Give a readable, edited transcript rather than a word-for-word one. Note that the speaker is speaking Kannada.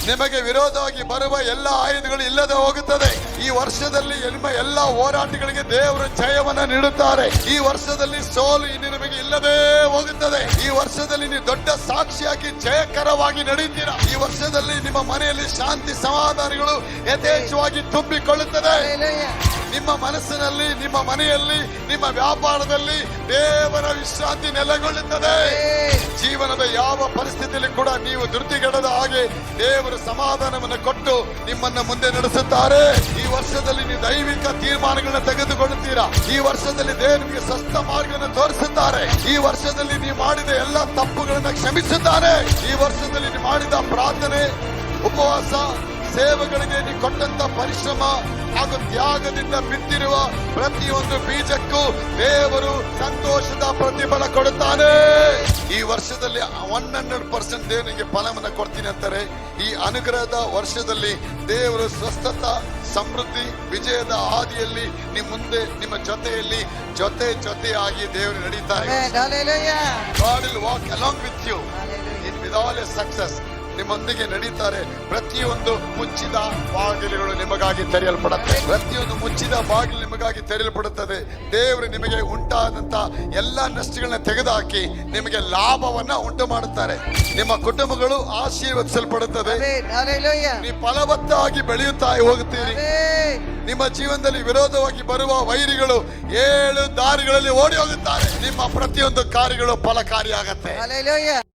ನಿಮಗೆ ವಿರೋಧವಾಗಿ ಬರುವ ಎಲ್ಲ ಆಯುಧಗಳು ಇಲ್ಲದೆ ಹೋಗುತ್ತದೆ. ಈ ವರ್ಷದಲ್ಲಿ ನಿಮ್ಮ ಎಲ್ಲ ಹೋರಾಟಗಳಿಗೆ ದೇವರು ಜಯವನ್ನ ನೀಡುತ್ತಾರೆ. ಈ ವರ್ಷದಲ್ಲಿ ಸೋಲು ಇನ್ನು ನಿಮಗೆ ಇಲ್ಲದೆ ಹೋಗುತ್ತದೆ. ಈ ವರ್ಷದಲ್ಲಿ ನೀವು ದೊಡ್ಡ ಸಾಕ್ಷಿಯಾಗಿ ಜಯಕರವಾಗಿ ನಡೆಯುತ್ತೀರಾ. ಈ ವರ್ಷದಲ್ಲಿ ನಿಮ್ಮ ಮನೆಯಲ್ಲಿ ಶಾಂತಿ ಸಮಾಧಾನಗಳು ಯಥೇಚ್ಛವಾಗಿ ತುಂಬಿಕೊಳ್ಳುತ್ತದೆ. ನಿಮ್ಮ ಮನಸ್ಸಿನಲ್ಲಿ, ನಿಮ್ಮ ಮನೆಯಲ್ಲಿ, ನಿಮ್ಮ ವ್ಯಾಪಾರದಲ್ಲಿ ದೇವರ ವಿಶ್ರಾಂತಿ ನೆಲೆಗೊಳ್ಳುತ್ತದೆ. ಜೀವನದ ಯಾವ ಪರಿಸ್ಥಿತಿಯಲ್ಲಿ ಕೂಡ ನೀವು ಧೃತಿಗೆಡದ ಹಾಗೆ ದೇವರು ಸಮಾಧಾನವನ್ನು ಕೊಟ್ಟು ನಿಮ್ಮನ್ನ ಮುಂದೆ ನಡೆಸುತ್ತಾರೆ. ಈ ವರ್ಷದಲ್ಲಿ ನೀವು ದೈವಿಕ ತೀರ್ಮಾನಗಳನ್ನ ತೆಗೆದುಕೊಳ್ಳುತ್ತೀರಾ. ಈ ವರ್ಷದಲ್ಲಿ ದೇವರಿಗೆ ಸ್ವಸ್ಥ ಮಾರ್ಗವನ್ನು ತೋರಿಸುತ್ತಾರೆ. ಈ ವರ್ಷದಲ್ಲಿ ನೀವು ಮಾಡಿದ ಎಲ್ಲ ತಪ್ಪುಗಳನ್ನ ಕ್ಷಮಿಸುತ್ತಾರೆ. ಈ ವರ್ಷದಲ್ಲಿ ನೀವು ಮಾಡಿದ ಪ್ರಾರ್ಥನೆ, ಉಪವಾಸ, ಸೇವೆಗಳಿಗೆ ನೀವು ಕೊಟ್ಟಂತ ಪರಿಶ್ರಮ ಹಾಗೂ ತ್ಯಾಗದಿಂದ ಬಿತ್ತಿರುವ ಪ್ರತಿಯೊಂದು ಬೀಜಕ್ಕೂ ದೇವರು ಸಂತೋಷದ ಪ್ರತಿಫಲ ಕೊಡುತ್ತಾನೆ. ಈ ವರ್ಷದಲ್ಲಿ 100% ದೇವರಿಗೆ ಫಲವನ್ನು ಕೊಡ್ತೀನಿ ಅಂತಾರೆ. ಈ ಅನುಗ್ರಹದ ವರ್ಷದಲ್ಲಿ ದೇವರು ಸ್ವಸ್ಥತ, ಸಮೃದ್ಧಿ, ವಿಜಯದ ಹಾದಿಯಲ್ಲಿ ನಿಮ್ಮ ಮುಂದೆ, ನಿಮ್ಮ ಜೊತೆಯಲ್ಲಿ ಜೊತೆಯಾಗಿ ದೇವರು ನಡೀತಾರೆ. God will walk along with you with all your success. ನಿಮ್ಮೊಂದಿಗೆ ನಡೀತಾರೆ. ಪ್ರತಿಯೊಂದು ಮುಚ್ಚಿದ ಬಾಗಿಲುಗಳು ನಿಮಗಾಗಿ ತೆರೆಯಲ್ಪಡುತ್ತೆ. ಪ್ರತಿಯೊಂದು ಮುಚ್ಚಿದ ಬಾಗಿಲು ನಿಮಗಾಗಿ ತೆರೆಯಲ್ಪಡುತ್ತದೆ. ದೇವರು ನಿಮಗೆ ಉಂಟಾದಂತ ಎಲ್ಲಾ ನಷ್ಟಗಳನ್ನ ತೆಗೆದುಹಾಕಿ ನಿಮಗೆ ಲಾಭವನ್ನ ಉಂಟು ಮಾಡುತ್ತಾರೆ. ನಿಮ್ಮ ಕುಟುಂಬಗಳು ಆಶೀರ್ವದಿಸಲ್ಪಡುತ್ತದೆ. ನೀವು ಫಲವತ್ತಾಗಿ ಬೆಳೆಯುತ್ತಾ ಹೋಗುತ್ತೀರಿ. ನಿಮ್ಮ ಜೀವನದಲ್ಲಿ ವಿರೋಧವಾಗಿ ಬರುವ ವೈರಿಗಳು 7 ದಾರಿಗಳಲ್ಲಿ ಓಡಿ ಹೋಗುತ್ತಾರೆ. ನಿಮ್ಮ ಪ್ರತಿಯೊಂದು ಕಾರ್ಯಗಳು ಫಲಕಾರಿಯಾಗತ್ತೆ.